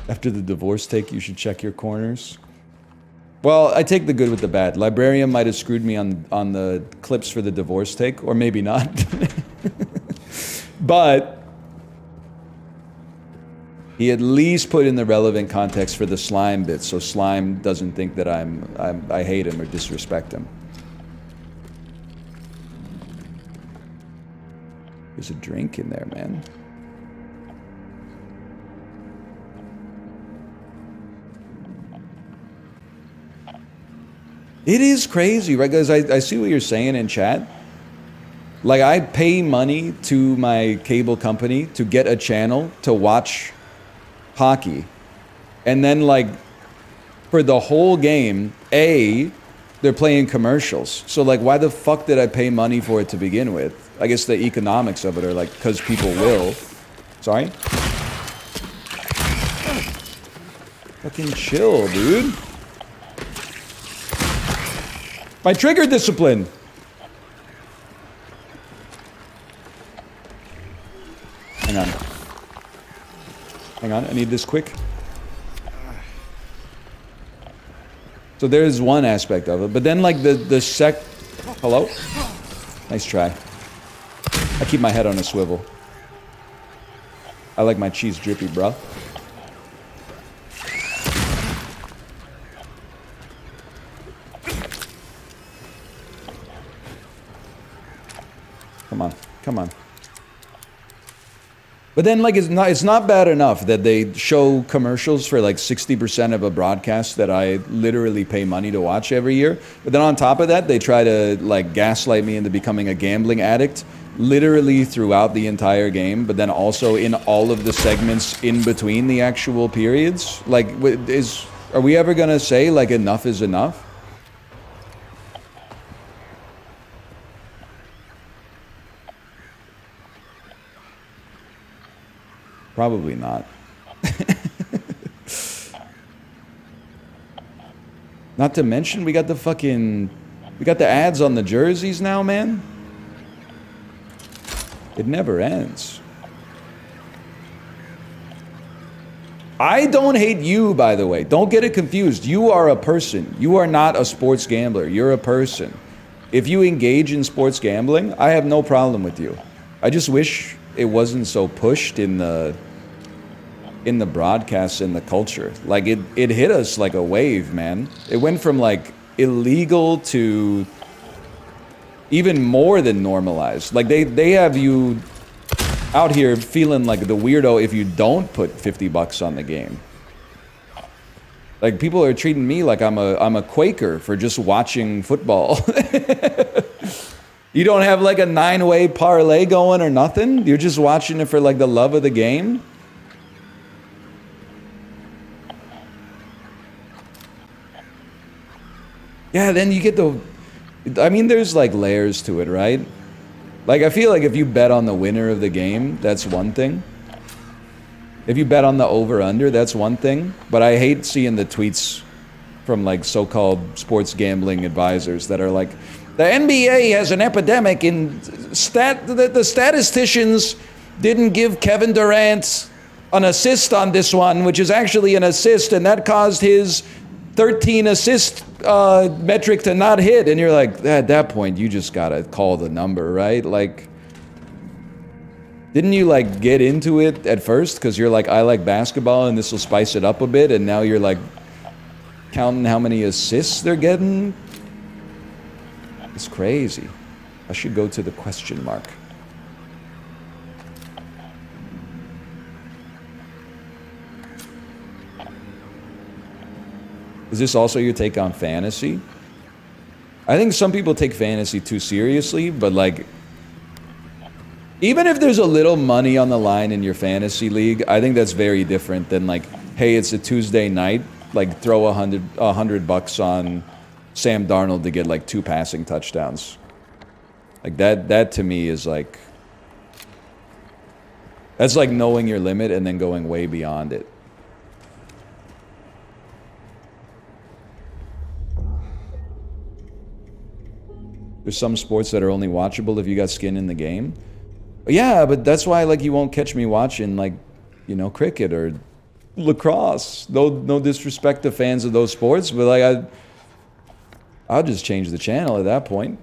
After the divorce take, you should check your corners. Well, I take the good with the bad. Librarian might have screwed me on the clips for the divorce take, or maybe not. But he at least put in the relevant context for the slime bit, so slime doesn't think that I hate him or disrespect him. There's a drink in there, man. It is crazy, right, guys? I see what you're saying in chat. Like, I pay money to my cable company to get a channel to watch hockey. And then, like, for the whole game, they're playing commercials. So, like, why the fuck did I pay money for it to begin with? I guess the economics of it are, like, because people will. Sorry? Fucking chill, dude. My trigger discipline. Hang on. Hang on, I need this quick. So there's one aspect of it, but then like the hello? Nice try. I keep my head on a swivel. I like my cheese drippy, bro. Come on, come on. But then, like, it's not bad enough that they show commercials for like 60% of a broadcast that I literally pay money to watch every year. But then on top of that, they try to like gaslight me into becoming a gambling addict literally throughout the entire game, but then also in all of the segments in between the actual periods. Like, are we ever gonna say like enough is enough? Probably not. Not to mention, we got the ads on the jerseys now, man. It never ends. I don't hate you, by the way. Don't get it confused. You are a person. You are not a sports gambler. You're a person. If you engage in sports gambling, I have no problem with you. I just wish it wasn't so pushed in the broadcasts and the culture. Like it hit us like a wave, man. It went from like illegal to even more than normalized. Like they have you out here feeling like the weirdo if you don't put $50 on the game. Like people are treating me like I'm a Quaker for just watching football. You don't have like a 9-way parlay going or nothing? You're just watching it for like the love of the game? Yeah, then you get I mean, there's like layers to it, right? Like, I feel like if you bet on the winner of the game, that's one thing. If you bet on the over-under, that's one thing. But I hate seeing the tweets from like so-called sports gambling advisors that are like, the NBA has an epidemic in the statisticians didn't give Kevin Durant an assist on this one, which is actually an assist, and that caused his 13 assist metric to not hit. And you're like, at that point, you just gotta call the number, right? Like, didn't you like get into it at first because you're like, I like basketball and this will spice it up a bit, and now you're like counting how many assists they're getting? It's crazy. I should go to the question mark. Is this also your take on fantasy? I think some people take fantasy too seriously, but like, even if there's a little money on the line in your fantasy league, I think that's very different than like, hey, it's a Tuesday night, like throw $100 on Sam Darnold to get like 2 passing touchdowns. Like that to me is like, that's like knowing your limit and then going way beyond it. There's some sports that are only watchable if you got skin in the game. Yeah, but that's why like you won't catch me watching like, you know, cricket or lacrosse. No disrespect to fans of those sports, but like I'll just change the channel at that point.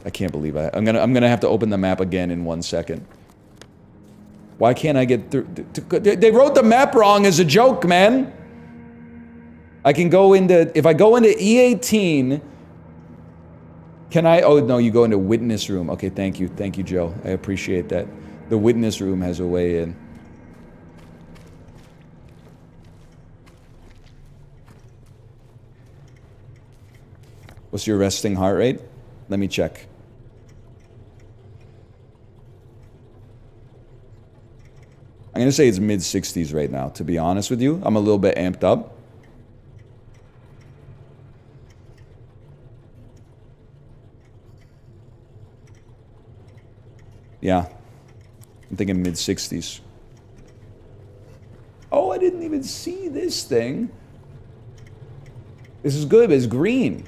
I can't believe I'm gonna have to open the map again in 1 second. Why can't I get through? They wrote the map wrong as a joke, man. I can go into, if I go into E18, can I, oh no, you go into witness room. Okay, thank you, Joe. I appreciate that. The witness room has a way in. What's your resting heart rate? Let me check. I'm gonna say it's mid-60s right now, to be honest with you. I'm a little bit amped up. Yeah. I'm thinking mid-60s. Oh, I didn't even see this thing. This is good, but it's green.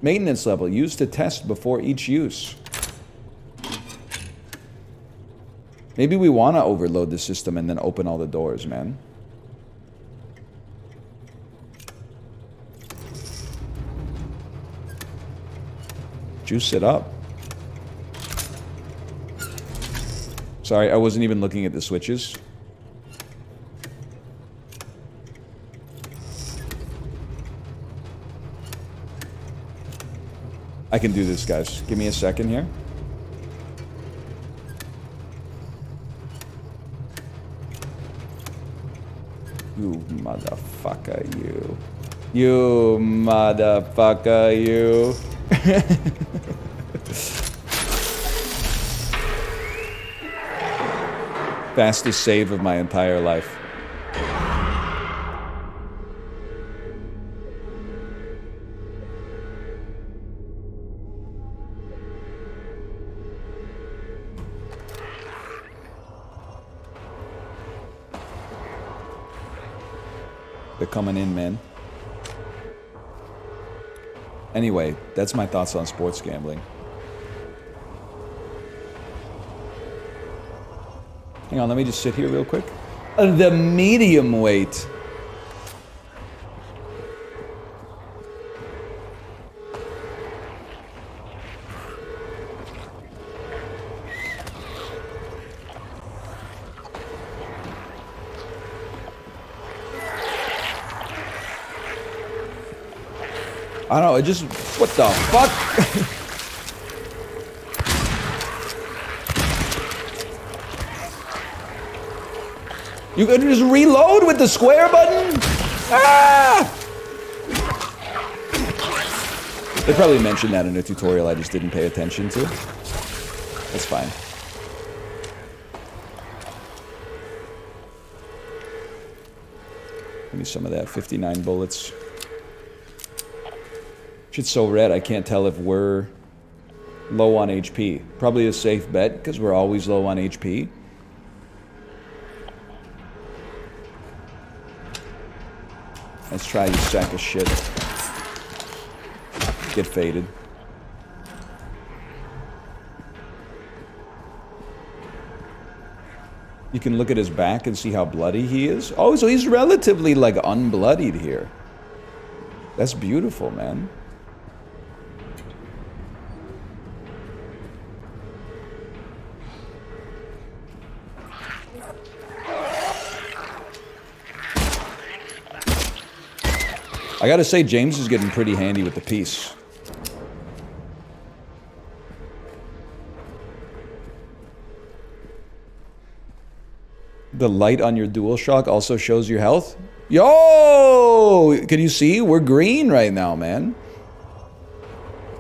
Maintenance level, used to test before each use. Maybe we want to overload the system and then open all the doors, man. Juice it up. Sorry, I wasn't even looking at the switches. I can do this, guys. Give me a second here. You motherfucker, you. You motherfucker, you. Fastest save of my entire life. They're coming in, man. Anyway, that's my thoughts on sports gambling. Hang on, let me just sit here real quick. The medium weight. I don't know, it just... What the fuck? You could just reload with the square button? Ah! They probably mentioned that in a tutorial I just didn't pay attention to. That's fine. Give me some of that, 59 bullets. Shit's so red, I can't tell if we're low on HP. Probably a safe bet, because we're always low on HP. Let's try, you sack of shit. Get faded. You can look at his back and see how bloody he is. Oh, so he's relatively, like, unbloodied here. That's beautiful, man. I gotta say, James is getting pretty handy with the piece. The light on your DualShock also shows your health? Yo! Can you see? We're green right now, man.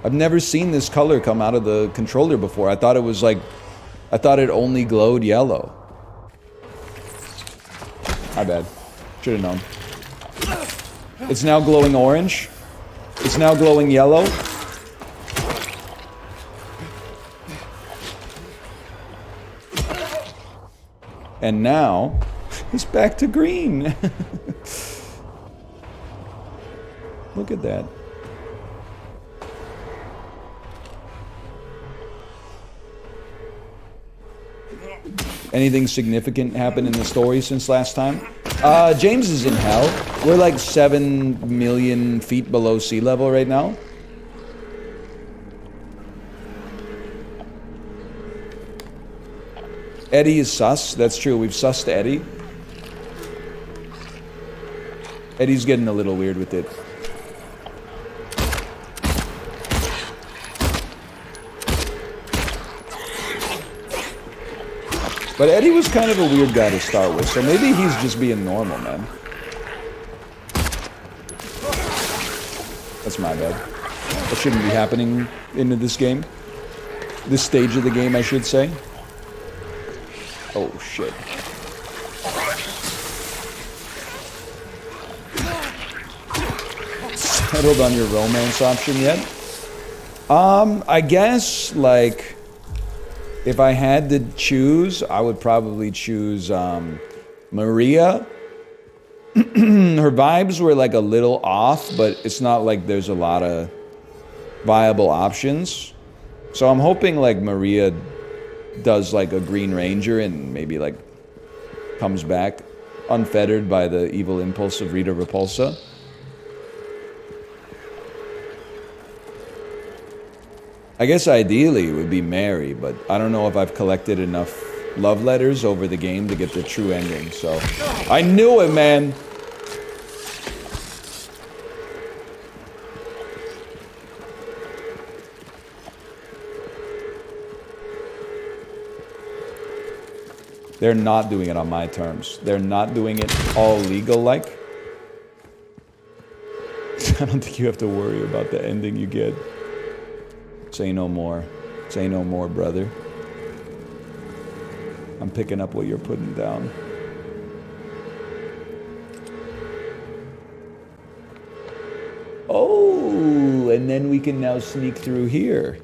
I've never seen this color come out of the controller before. I thought it was like... I thought it only glowed yellow. My bad. Should've known. It's now glowing orange. It's now glowing yellow. And now, it's back to green. Look at that. Anything significant happened in the story since last time? James is in hell. We're like 7 million feet below sea level right now. Eddie is sus. That's true. We've sussed Eddie. Eddie's getting a little weird with it. But Eddie was kind of a weird guy to start with, so maybe he's just being normal, man. That's my bad. That shouldn't be happening into this game. This stage of the game, I should say. Oh, shit. Settled on your romance option yet? I guess, like... If I had to choose, I would probably choose Maria. Her vibes were like a little off, but it's not like there's a lot of viable options. So I'm hoping like Maria does like a Green Ranger and maybe like comes back unfettered by the evil impulse of Rita Repulsa. I guess ideally it would be Mary, but I don't know if I've collected enough love letters over the game to get the true ending, so... I knew it, man! They're not doing it on my terms. They're not doing it all legal-like. I don't think you have to worry about the ending you get. Say no more. Say no more, brother. I'm picking up what you're putting down. Oh, and then we can now sneak through here.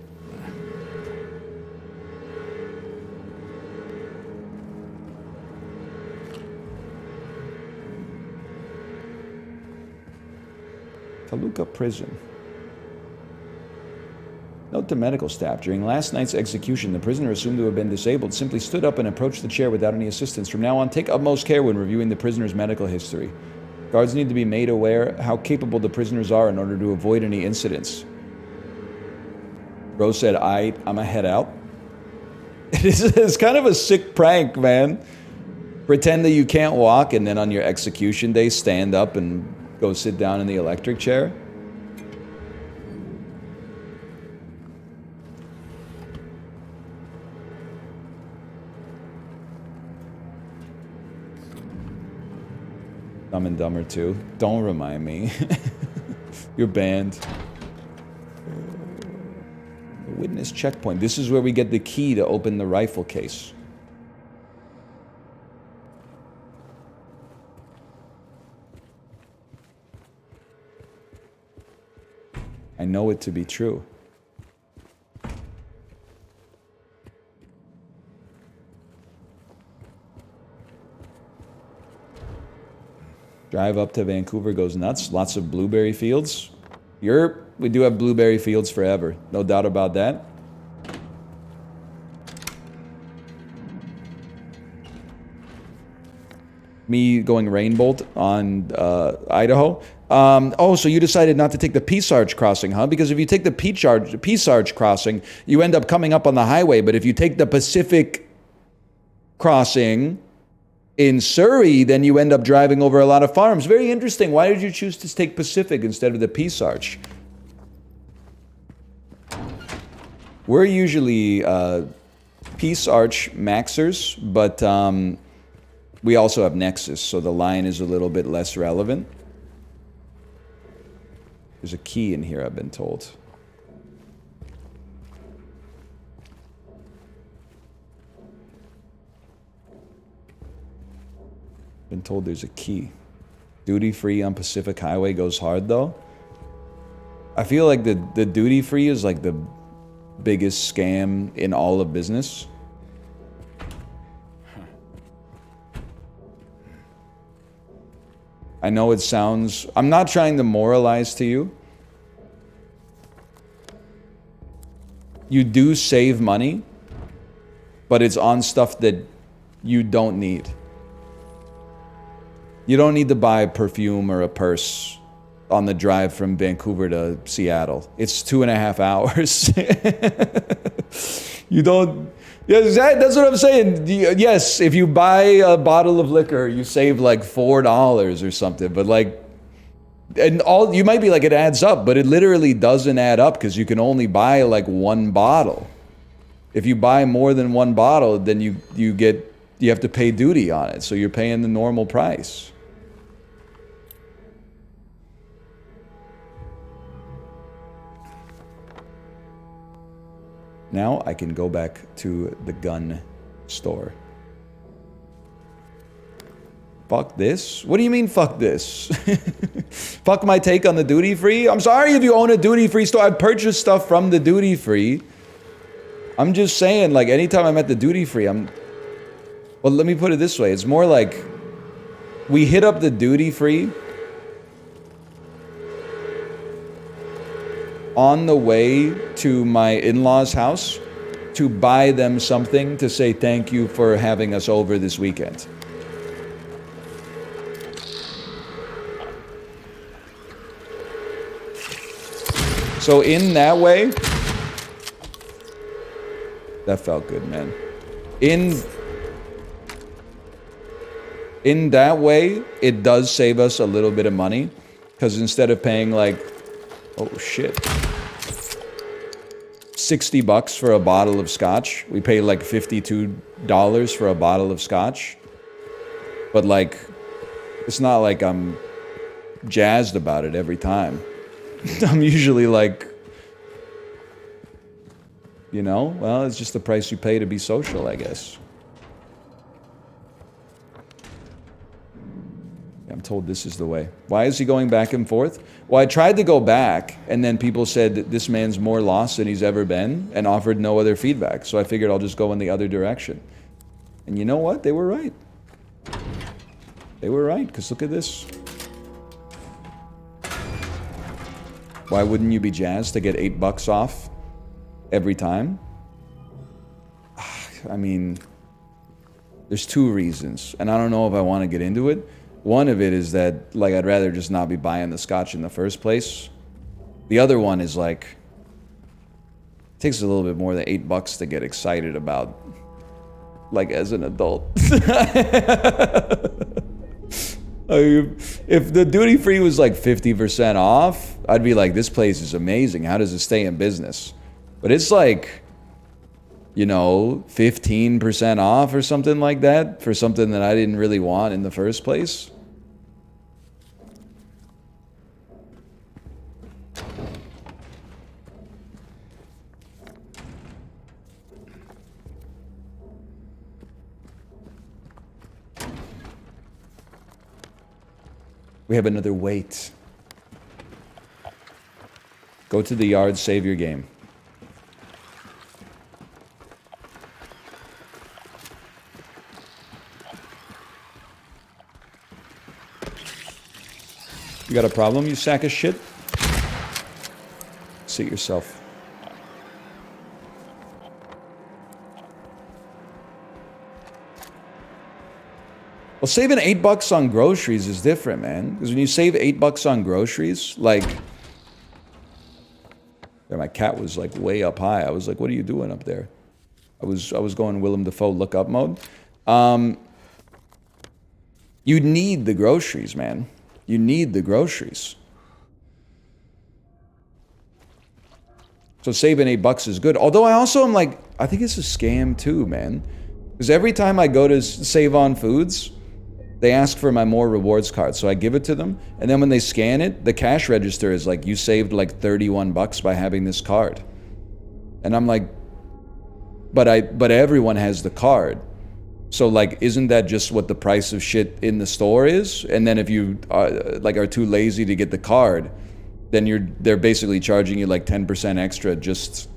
Toluca prison. Note to medical staff. During last night's execution, the prisoner assumed to have been disabled simply stood up and approached the chair without any assistance. From now on, take utmost care when reviewing the prisoner's medical history. Guards need to be made aware how capable the prisoners are in order to avoid any incidents. Rose said, I'ma head out. It's kind of a sick prank, man. Pretend that you can't walk and then on your execution day, stand up and go sit down in the electric chair. Dumb and Dumber 2. Don't remind me. You're banned. Witness checkpoint. This is where we get the key to open the rifle case. I know it to be true. Drive up to Vancouver goes nuts. Lots of blueberry fields. We do have blueberry fields forever. No doubt about that. Me going Rainbolt on Idaho. Oh, so you decided not to take the Peace Arch crossing, huh? Because if you take the Peace Arch crossing, you end up coming up on the highway. But if you take the Pacific crossing in Surrey, then you end up driving over a lot of farms. Very interesting. Why did you choose to take Pacific instead of the Peace Arch? We're usually Peace Arch maxers, but we also have Nexus, so the line is a little bit less relevant. There's a key in here, I've been told. Been told there's a key. Duty free on Pacific Highway goes hard though. I feel like the duty free is like the biggest scam in all of business. I know it sounds... I'm not trying to moralize to you. You do save money, but it's on stuff that you don't need. You don't need to buy a perfume or a purse on the drive from Vancouver to Seattle. It's 2.5 hours. You don't... Yes, that's what I'm saying. Yes, if you buy a bottle of liquor, you save like $4 or something. But like, and all you might be like, it adds up, but it literally doesn't add up because you can only buy like one bottle. If you buy more than one bottle, then you have to pay duty on it. So you're paying the normal price. Now I can go back to the gun store. Fuck this? What do you mean fuck this? Fuck my take on the duty free? I'm sorry if you own a duty free store. I've purchased stuff from the duty free. I'm just saying, like, anytime I'm at the duty free, well, let me put it this way. It's more like we hit up the duty free on the way to my in-laws' house to buy them something to say thank you for having us over this weekend. So in that way, that felt good, man. In that way, it does save us a little bit of money, because instead of paying like, oh shit, $60 for a bottle of scotch, we pay like $52 for a bottle of scotch. But like, it's not like I'm jazzed about it every time. I'm usually like, you know, well, it's just the price you pay to be social, I guess. I'm told this is the way. Why is he going back and forth? Well, I tried to go back, and then people said that this man's more lost than he's ever been, and offered no other feedback. So I figured I'll just go in the other direction. And you know what? They were right. They were right, because look at this. Why wouldn't you be jazzed to get $8 off every time? I mean, there's two reasons, and I don't know if I want to get into it. One of it is that, like, I'd rather just not be buying the scotch in the first place. The other one is, like, it takes a little bit more than $8 to get excited about, like, as an adult. If the duty free was like 50% off, I'd be like, this place is amazing. How does it stay in business? But it's like, you know, 15% off or something like that for something that I didn't really want in the first place. We have another wait. Go to the yard, save your game. You got a problem, you sack of shit? Sit yourself. Well, saving $8 on groceries is different, man. Because when you save $8 on groceries, like... Yeah, my cat was like way up high. I was like, what are you doing up there? I was going Willem Dafoe look up mode. You need the groceries, man. You need the groceries. So saving $8 is good. Although I also am like, I think it's a scam too, man. Because every time I go to save on foods, they ask for my more rewards card. So I give it to them. And then when they scan it, the cash register is like, you saved like $31 by having this card. And I'm like, but everyone has the card. So like, isn't that just what the price of shit in the store is? And then if you are too lazy to get the card, then they're basically charging you like 10% extra just,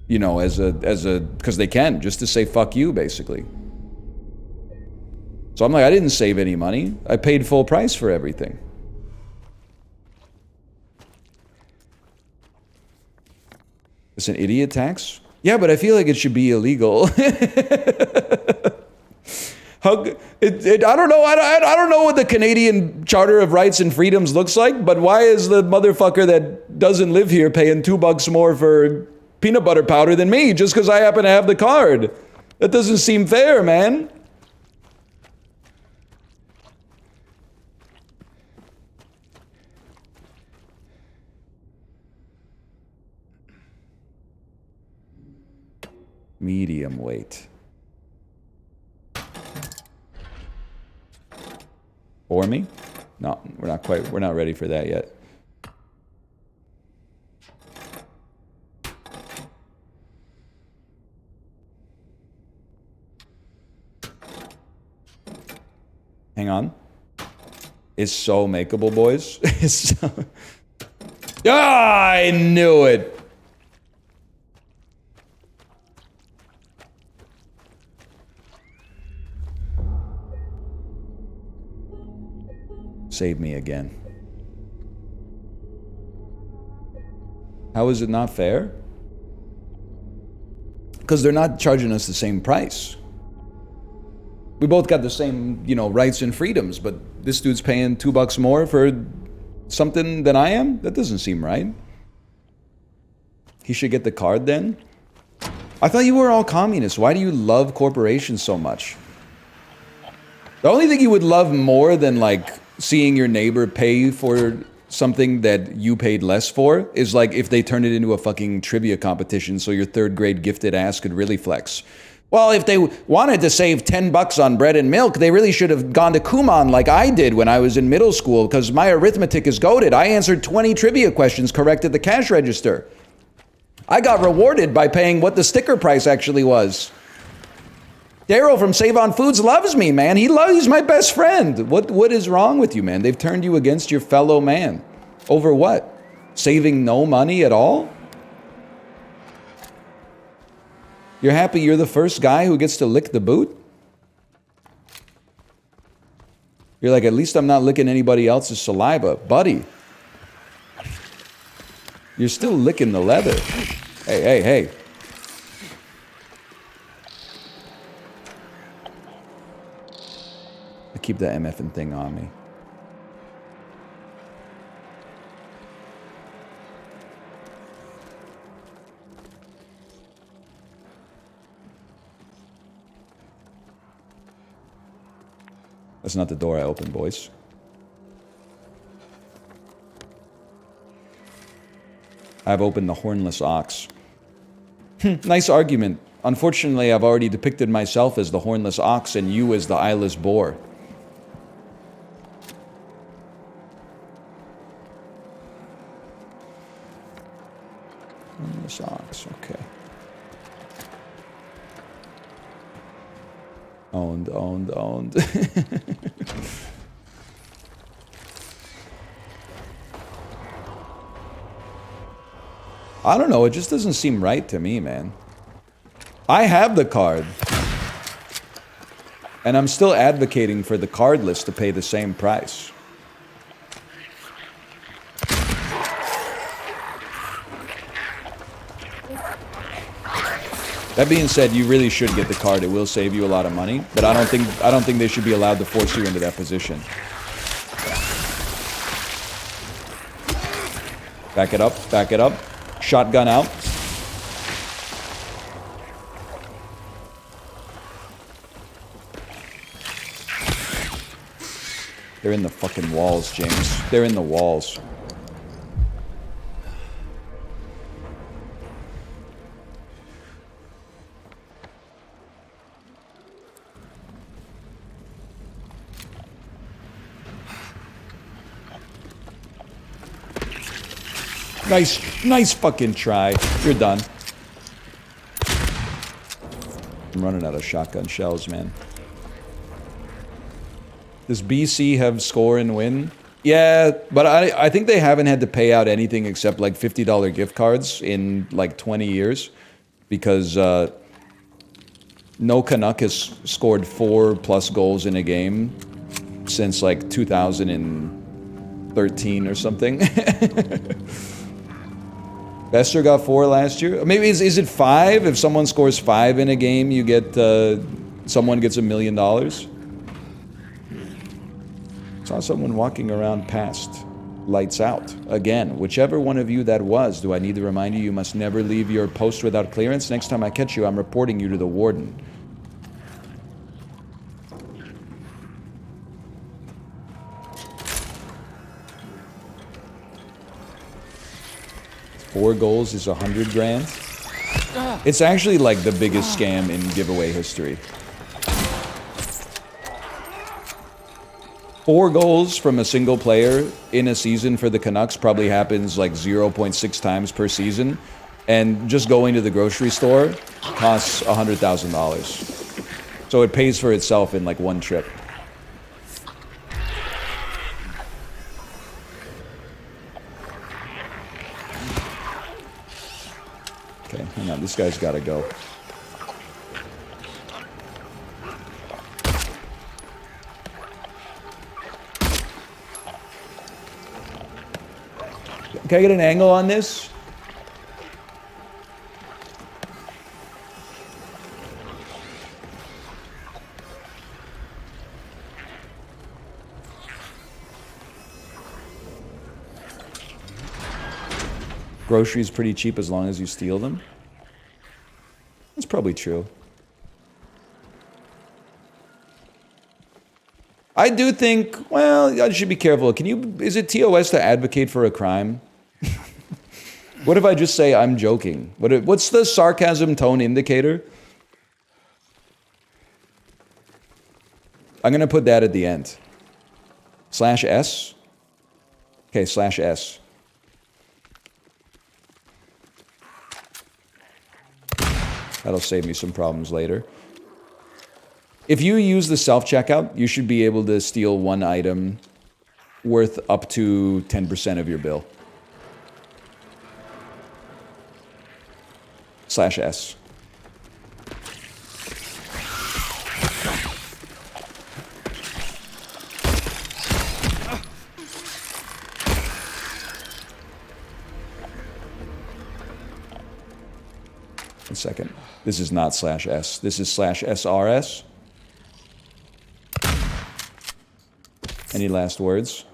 you know, because they can, just to say fuck you, basically. So I'm like, I didn't save any money. I paid full price for everything. It's an idiot tax? Yeah, but I feel like it should be illegal. I don't know. I don't know what the Canadian Charter of Rights and Freedoms looks like, but why is the motherfucker that doesn't live here paying $2 more for peanut butter powder than me just because I happen to have the card? That doesn't seem fair, man. Medium weight. For me? No, we're not ready for that yet. Hang on. It's so makeable, boys. It's so... Ah, I knew it. Save me again. How is it not fair? Because they're not charging us the same price. We both got the same, you know, rights and freedoms, but this dude's paying $2 more for something than I am? That doesn't seem right. He should get the card then? I thought you were all communists. Why do you love corporations so much? The only thing you would love more than, like, seeing your neighbor pay for something that you paid less for is like if they turned it into a fucking trivia competition so your third grade gifted ass could really flex. Well, if they wanted to save $10 on bread and milk, they really should have gone to Kumon like I did when I was in middle school because my arithmetic is goated. I answered 20 trivia questions correct at the cash register. I got rewarded by paying what the sticker price actually was. Daryl from Save On Foods loves me, man. He's my best friend. What is wrong with you, man? They've turned you against your fellow man. Over what? Saving no money at all? You're happy you're the first guy who gets to lick the boot? You're like, at least I'm not licking anybody else's saliva. Buddy. You're still licking the leather. Hey. Keep the MFing thing on me. That's not the door I opened, boys. I've opened the hornless ox. Nice argument. Unfortunately, I've already depicted myself as the hornless ox and you as the eyeless boar. Socks, okay. Owned. I don't know, it just doesn't seem right to me, man. I have the card. And I'm still advocating for the cardless to pay the same price. That being said, you really should get the card. It will save you a lot of money, but I don't think they should be allowed to force you into that position. Back it up. Shotgun out. They're in the fucking walls, James. They're in the walls. Nice fucking try. You're done. I'm running out of shotgun shells, man. Does BC have score and win? Yeah, but I think they haven't had to pay out anything except like $50 gift cards in like 20 years. Because No Canuck has scored 4+ goals in a game since like 2013 or something. Bester got 4 last year. Maybe is it 5? If someone scores 5 in a game, you get someone gets $1 million. Saw someone walking around past. Lights out. Again, whichever one of you that was, do I need to remind you, you must never leave your post without clearance? Next time I catch you, I'm reporting you to the warden. Four goals is 100 grand. It's actually like the biggest scam in giveaway history. 4 goals from a single player in a season for the Canucks probably happens like 0.6 times per season. And just going to the grocery store costs $100,000. So it pays for itself in like one trip. Okay, hang on, this guy's gotta go. Can I get an angle on this? Groceries pretty cheap as long as you steal them. That's probably true. I do think, well, I should be careful. Is it TOS to advocate for a crime? What if I just say I'm joking? What's the sarcasm tone indicator? I'm gonna put that at the end. /S? Okay, /S. That'll save me some problems later. If you use the self-checkout, you should be able to steal one item worth up to 10% of your bill. /S. One second. This is not /S. This is /SRS. Any last words?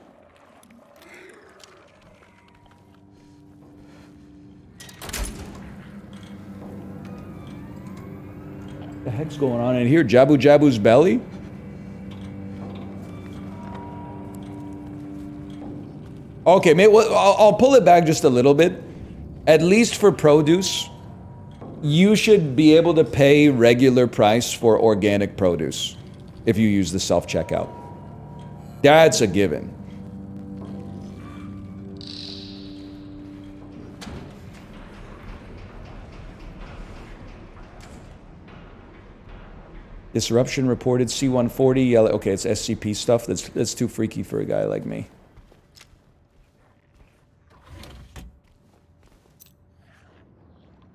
What the heck's going on in here? Jabu Jabu's belly? Okay, maybe I'll pull it back just a little bit. At least for produce, you should be able to pay regular price for organic produce if you use the self-checkout. That's a given. Disruption reported C-140 yellow. Okay, it's SCP stuff. That's too freaky for a guy like me.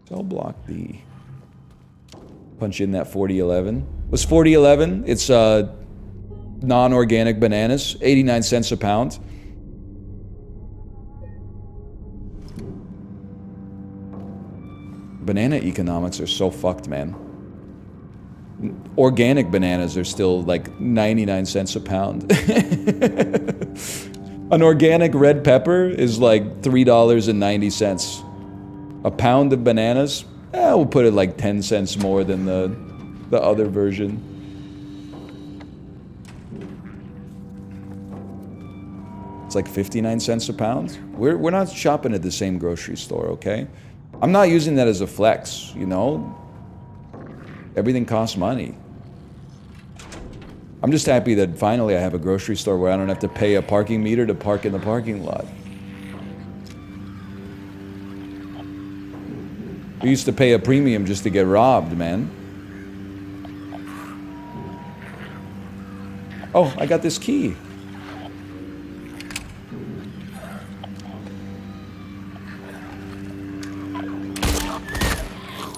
So I'll block the punch in that 4011. Was 4011? It's non-organic bananas, 89 cents a pound. Banana economics are so fucked, man. Organic bananas are still like 99 cents a pound. An organic red pepper is like $3.90. A pound of bananas, we'll put it like 10 cents more than the other version. It's like 59 cents a pound. We're not shopping at the same grocery store, okay? I'm not using that as a flex, you know? Everything costs money. I'm just happy that finally I have a grocery store where I don't have to pay a parking meter to park in the parking lot. We used to pay a premium just to get robbed, man. Oh, I got this key.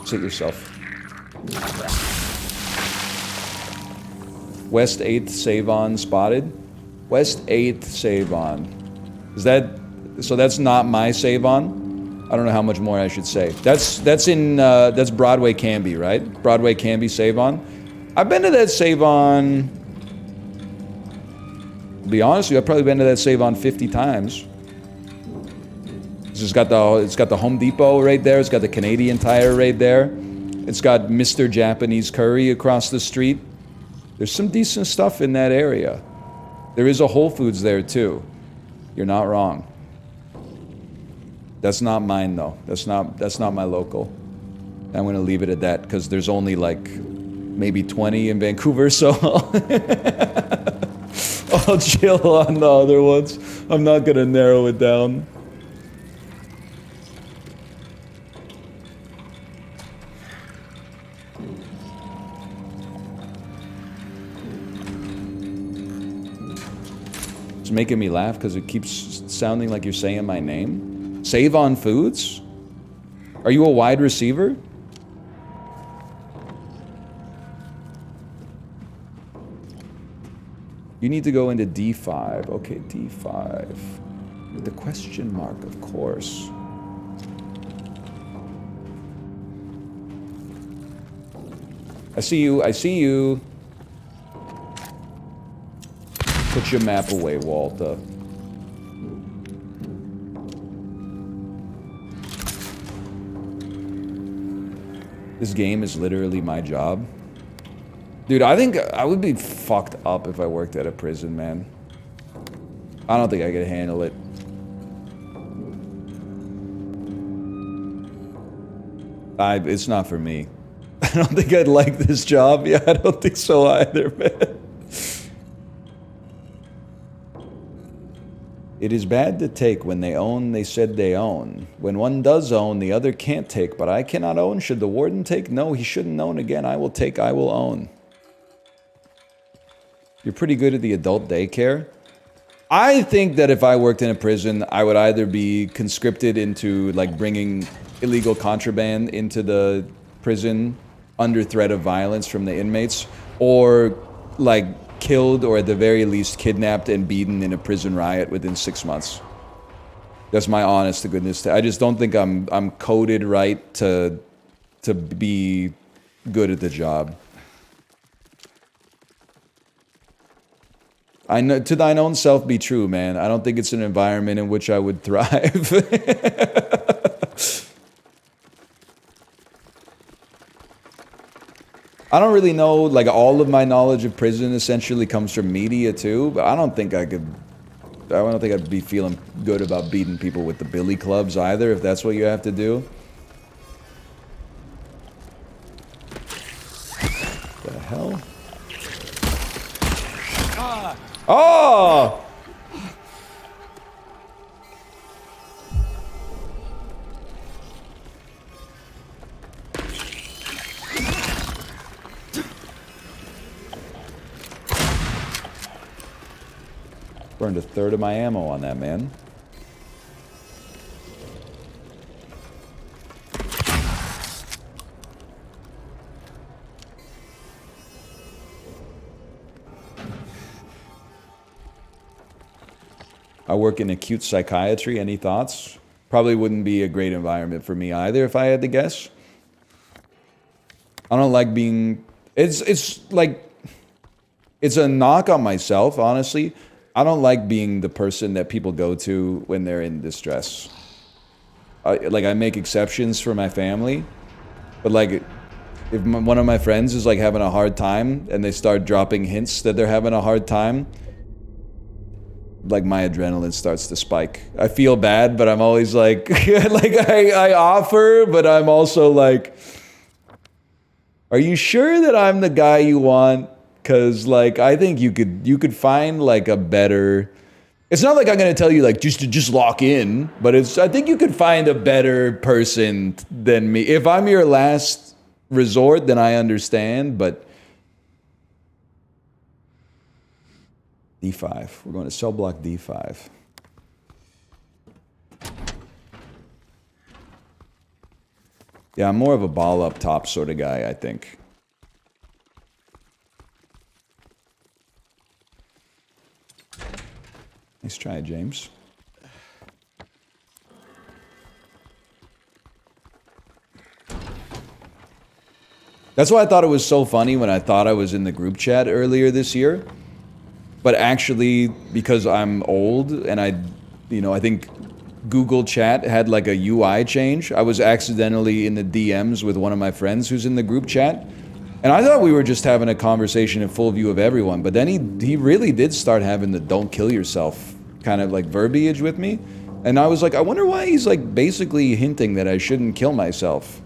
Sit yourself. West 8th save on spotted. West 8th save on. Is that... So that's not my save on? I don't know how much more I should say. That's Broadway Canby, right? Broadway Canby save on. I've been to that save on... To be honest with you, I've probably been to that save on 50 times. It's got the Home Depot right there. It's got the Canadian Tire right there. It's got Mr. Japanese Curry across the street. There's some decent stuff in that area. There is a Whole Foods there too. You're not wrong. That's not mine though. That's not my local. I'm gonna leave it at that because there's only like maybe 20 in Vancouver, so I'll chill on the other ones. I'm not gonna narrow it down. It's making me laugh because it keeps sounding like you're saying my name. Save on Foods? Are you a wide receiver? You need to go into D5. Okay, D5. With the question mark, of course. I see you, I see you. Put your map away, Walter. This game is literally my job. Dude, I think I would be fucked up if I worked at a prison, man. I don't think I could handle it. It's not for me. I don't think I'd like this job. Yeah, I don't think so either, man. It is bad to take when they own, they said they own. When one does own, the other can't take. But I cannot own. Should the warden take? No, he shouldn't own again. I will take, I will own. You're pretty good at the adult daycare. I think that if I worked in a prison, I would either be conscripted into, like, bringing illegal contraband into the prison under threat of violence from the inmates, or, like, killed or at the very least kidnapped and beaten in a prison riot within 6 months. That's my honest to goodness. I just don't think I'm coded right to be good at the job. I know, to thine own self be true, man. I don't think it's an environment in which I would thrive. I don't really know, like, all of my knowledge of prison essentially comes from media too, but I don't think I'd be feeling good about beating people with the billy clubs either, if that's what you have to do. The hell? Oh! Burned a third of my ammo on that, man. I work in acute psychiatry. Any thoughts? Probably wouldn't be a great environment for me either, if I had to guess. I don't like being... It's like... It's a knock on myself, honestly. I don't like being the person that people go to when they're in distress. Like, I make exceptions for my family, but, like, if one of my friends is, like, having a hard time and they start dropping hints that they're having a hard time, like, my adrenaline starts to spike. I feel bad, but I'm always like, I offer, but I'm also like, are you sure that I'm the guy you want? Because, like, I think you could find, like, a better... It's not like I'm going to tell you, like, just lock in, but I think you could find a better person than me. If I'm your last resort, then I understand, but... D5. We're going to cell block D5. Yeah, I'm more of a ball up top sort of guy, I think. Nice try, James. That's why I thought it was so funny when I thought I was in the group chat earlier this year. But actually, because I'm old and I think Google Chat had like a UI change. I was accidentally in the DMs with one of my friends who's in the group chat. And I thought we were just having a conversation in full view of everyone. But then he really did start having the don't kill yourself kind of like verbiage with me. And I was like, I wonder why he's like basically hinting that I shouldn't kill myself.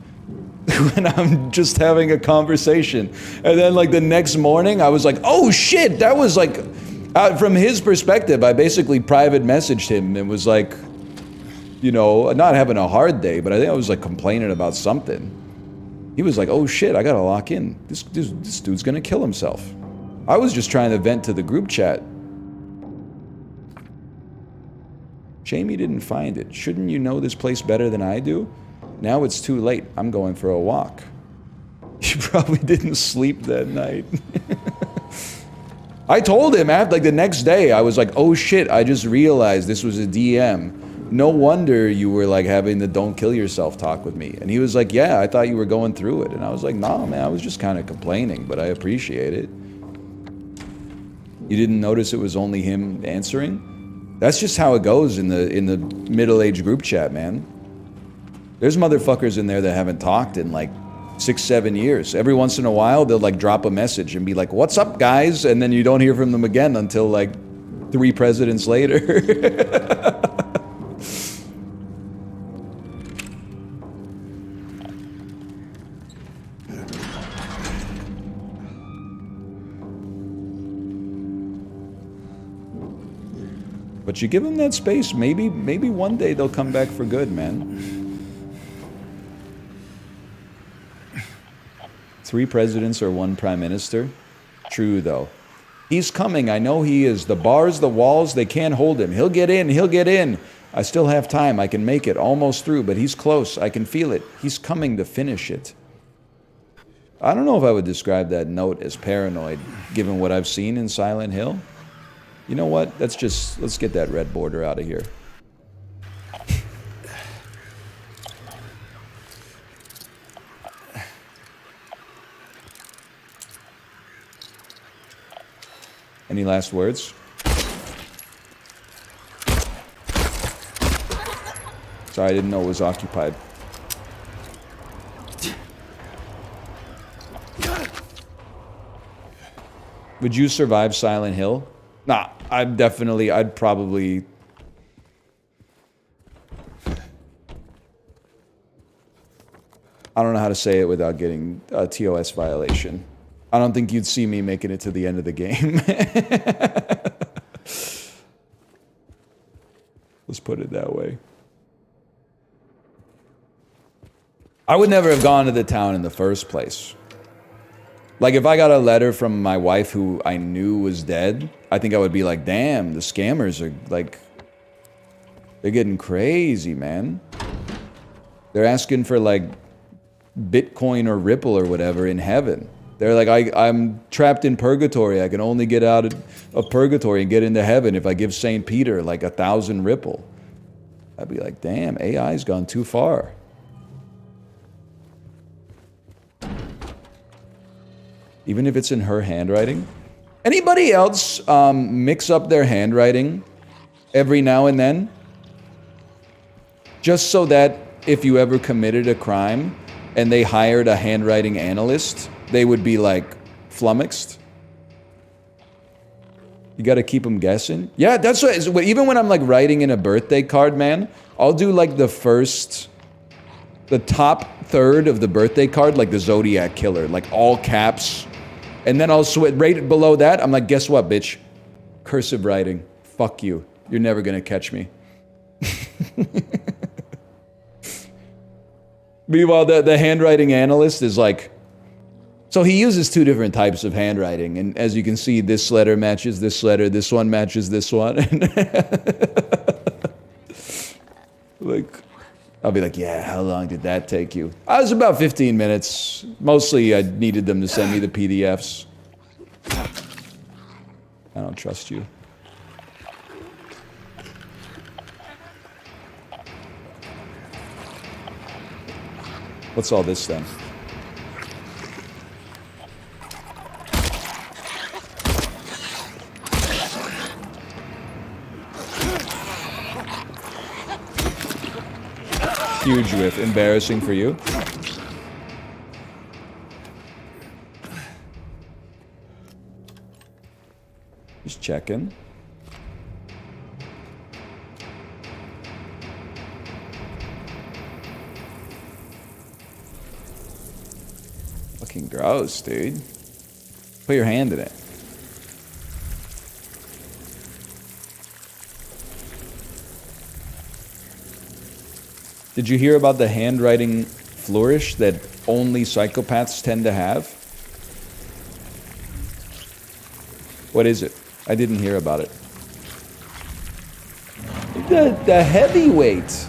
When I'm just having a conversation. And then like the next morning I was like, oh shit, that was like, from his perspective, I basically private messaged him and was like, you know, not having a hard day, but I think I was like complaining about something. He was like, oh shit, I gotta lock in. This dude's gonna kill himself. I was just trying to vent to the group chat. Jamie didn't find it. Shouldn't you know this place better than I do? Now it's too late. I'm going for a walk. You probably didn't sleep that night. I told him after, like the next day, I was like, oh shit, I just realized this was a DM. No wonder you were like having the don't kill yourself talk with me. And he was like, yeah, I thought you were going through it. And I was like, nah, man, I was just kind of complaining, but I appreciate it. You didn't notice it was only him answering? That's just how it goes in the middle-aged group chat, man. There's motherfuckers in there that haven't talked in like 6-7 years. Every once in a while, they'll like drop a message and be like, what's up, guys? And then you don't hear from them again until like 3 presidents later. But you give them that space, maybe one day they'll come back for good, man. 3 presidents or 1 prime minister? True, though. He's coming, I know he is. The bars, the walls, they can't hold him. He'll get in, he'll get in. I still have time, I can make it, almost through, but he's close, I can feel it. He's coming to finish it. I don't know if I would describe that note as paranoid, given what I've seen in Silent Hill. You know what, let's get that red border out of here. Any last words? Sorry, I didn't know it was occupied. Would you survive Silent Hill? Nah, I'd probably... I don't know how to say it without getting a TOS violation. I don't think you'd see me making it to the end of the game. Let's put it that way. I would never have gone to the town in the first place. Like, if I got a letter from my wife who I knew was dead, I think I would be like, damn, the scammers are, like... They're getting crazy, man. They're asking for, like, Bitcoin or Ripple or whatever in heaven. They're like, I'm trapped in purgatory. I can only get out of purgatory and get into heaven if I give St. Peter like 1,000 Ripple. I'd be like, damn, AI's gone too far. Even if it's in her handwriting. Anybody else mix up their handwriting every now and then? Just so that if you ever committed a crime and they hired a handwriting analyst, they would be like flummoxed. You gotta keep them guessing. Yeah, that's what, even when I'm like writing in a birthday card, man, I'll do like the top third of the birthday card, like the Zodiac Killer, like all caps. And then I'll right below that, I'm like, guess what, bitch? Cursive writing. Fuck you. You're never gonna catch me. Meanwhile, the handwriting analyst is like, so he uses 2 different types of handwriting, and as you can see, this letter matches this letter, this one matches this one. Like, I'll be like, yeah, how long did that take you? I was about 15 minutes. Mostly I needed them to send me the PDFs. I don't trust you. What's all this then? Huge whiff. Embarrassing for you. Just checking. Fucking gross, dude. Put your hand in it. Did you hear about the handwriting flourish that only psychopaths tend to have? What is it? I didn't hear about it. The heavyweight.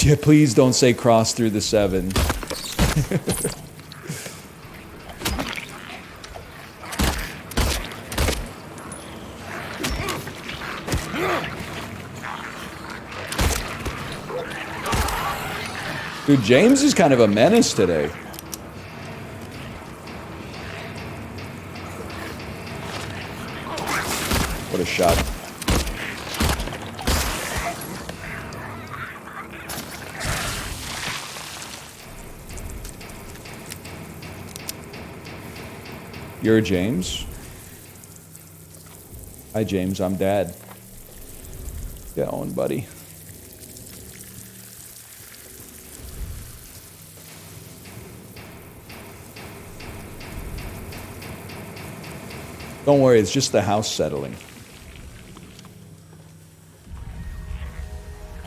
Yeah, please don't say cross through the 7. Dude, James is kind of a menace today. What a shot. You're James? Hi, James. I'm Dad. Get on, buddy. Don't worry, it's just the house settling.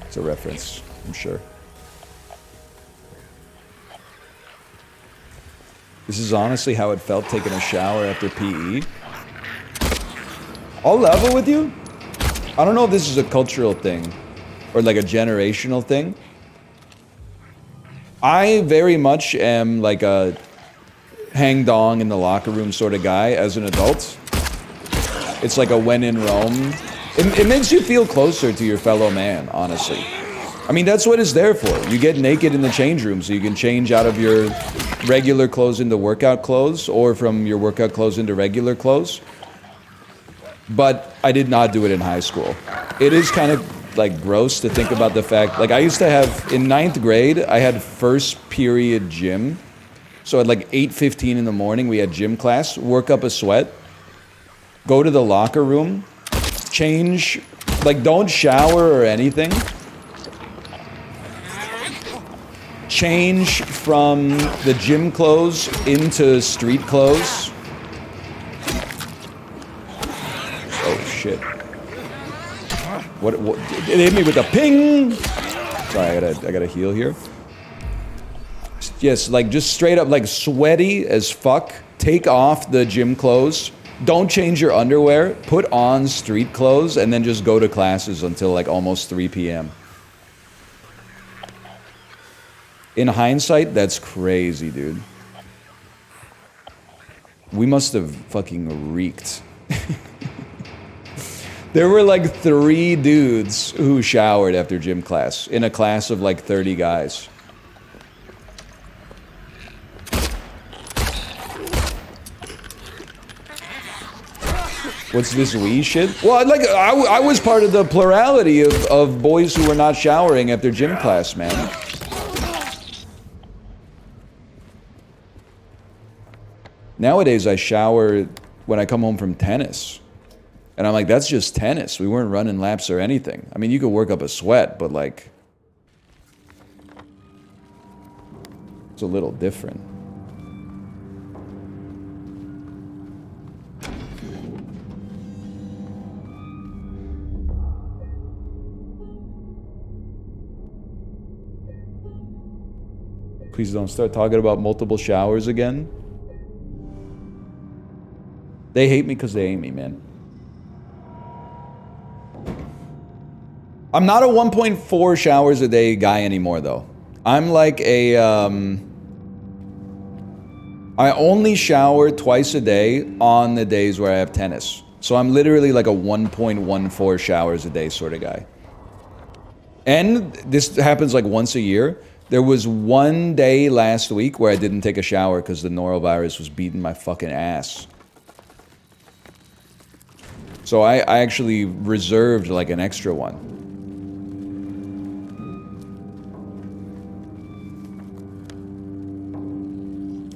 It's a reference, I'm sure. This is honestly how it felt taking a shower after PE. I'll level with you. I don't know if this is a cultural thing or like a generational thing. I very much am like a hang dong in the locker room sort of guy as an adult. It's like a when in Rome. It makes you feel closer to your fellow man, honestly. I mean, that's what it's there for. You get naked in the change room so you can change out of your regular clothes into workout clothes or from your workout clothes into regular clothes. But I did not do it in high school. It is kind of like gross to think about the fact, like I used to have, in 9th grade, I had first period gym. So at like 8:15 in the morning, we had gym class, work up a sweat, go to the locker room, change, like don't shower or anything. Change from the gym clothes into street clothes. Oh shit. What it hit me with a ping! Sorry, I gotta heal here. Yes, like just straight up like sweaty as fuck. Take off the gym clothes. Don't change your underwear. Put on street clothes and then just go to classes until like almost 3 p.m. In hindsight, that's crazy, dude. We must have fucking reeked. There were like 3 dudes who showered after gym class in a class of like 30 guys. What's this wee shit? Well, like, I was part of the plurality of boys who were not showering after gym class, man. Nowadays, I shower when I come home from tennis. And I'm like, that's just tennis. We weren't running laps or anything. I mean, you could work up a sweat, but like, it's a little different. Please don't start talking about multiple showers again. They hate me because they hate me, man. I'm not a 1.4 showers a day guy anymore, though. I'm like a, I only shower twice a day on the days where I have tennis. So I'm literally like a 1.14 showers a day sort of guy. And this happens like once a year. There was one day last week where I didn't take a shower because the norovirus was beating my fucking ass. So I actually reserved like an extra one.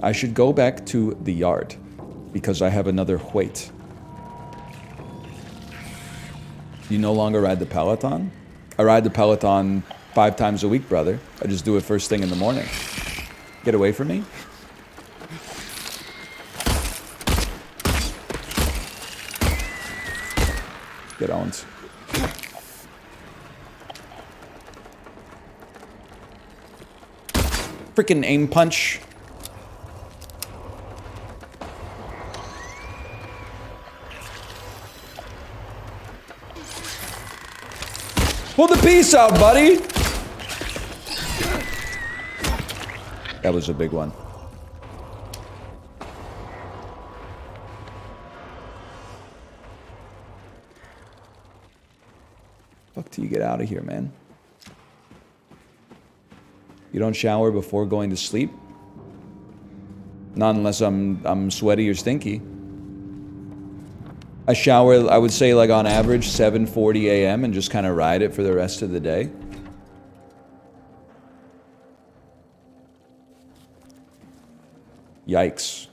I should go back to the yard because I have another weight. You no longer ride the Peloton? I ride the Peloton 5 times a week, brother. I just do it first thing in the morning. Get away from me. Get owned. Freaking aim punch. Pull the piece out, buddy! That was a big one. Fuck till you get out of here, man. You don't shower before going to sleep? Not unless I'm sweaty or stinky. I shower, I would say, like on average 7:40 a.m. and just kind of ride it for the rest of the day. Yikes.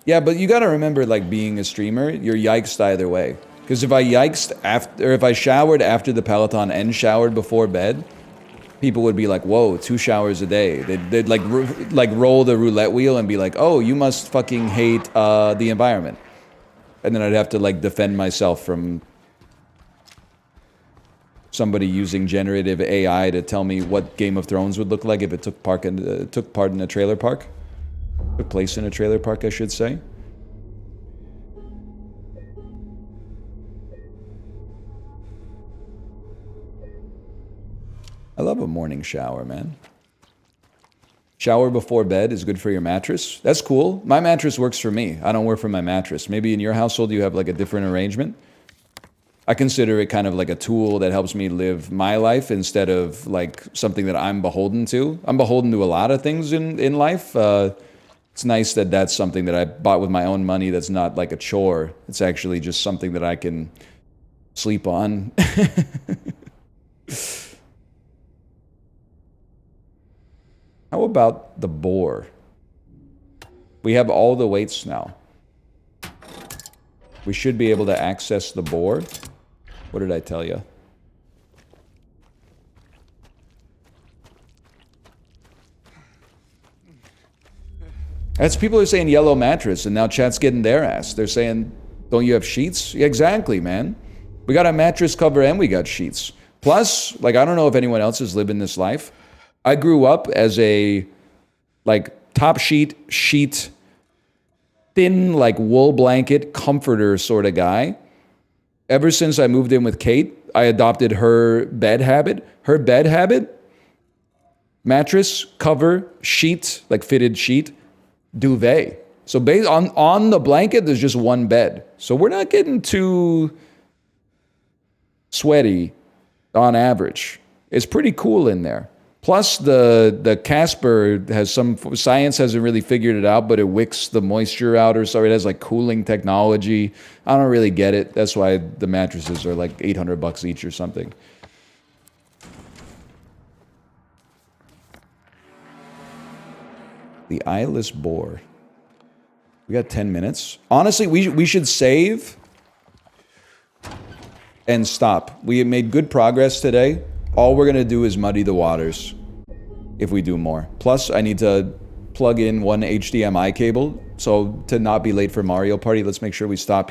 Yeah, but you gotta remember, like, being a streamer, you're yikesed either way. Because if I yikesed after, or if I showered after the Peloton and showered before bed, people would be like, whoa, 2 showers a day. They'd like roll the roulette wheel and be like, oh, you must fucking hate the environment. And then I'd have to, like, defend myself from somebody using generative AI to tell me what Game of Thrones would look like if it took part in a trailer park. Took place in a trailer park, I should say. I love a morning shower, man. Shower before bed is good for your mattress. That's cool. My mattress works for me. I don't work for my mattress. Maybe in your household you have like a different arrangement. I consider it kind of like a tool that helps me live my life instead of like something that I'm beholden to. I'm beholden to a lot of things in life. It's nice that that's something that I bought with my own money that's not like a chore. It's actually just something that I can sleep on. How about the boar? We have all the weights now. We should be able to access the boar. What did I tell you? That's people are saying yellow mattress, and now chat's getting their ass. They're saying, don't you have sheets? Yeah, exactly, man. We got a mattress cover and we got sheets. Plus, like, I don't know if anyone else is living this life. I grew up as a, like, top sheet, thin, like, wool blanket, comforter sort of guy. Ever since I moved in with Kate, I adopted her bed habit. Her bed habit, mattress, cover, sheet, like fitted sheet, duvet. So based on the blanket, there's just one bed. So we're not getting too sweaty on average. It's pretty cool in there. Plus, the Casper has some, science hasn't really figured it out, but it wicks the moisture out or so. It has like cooling technology. I don't really get it. That's why the mattresses are like $800 each or something. The eyeless boar. We got 10 minutes. Honestly, we should save and stop. We made good progress today. All we're going to do is muddy the waters if we do more. Plus, I need to plug in one HDMI cable. So to not be late for Mario Party, let's make sure we stop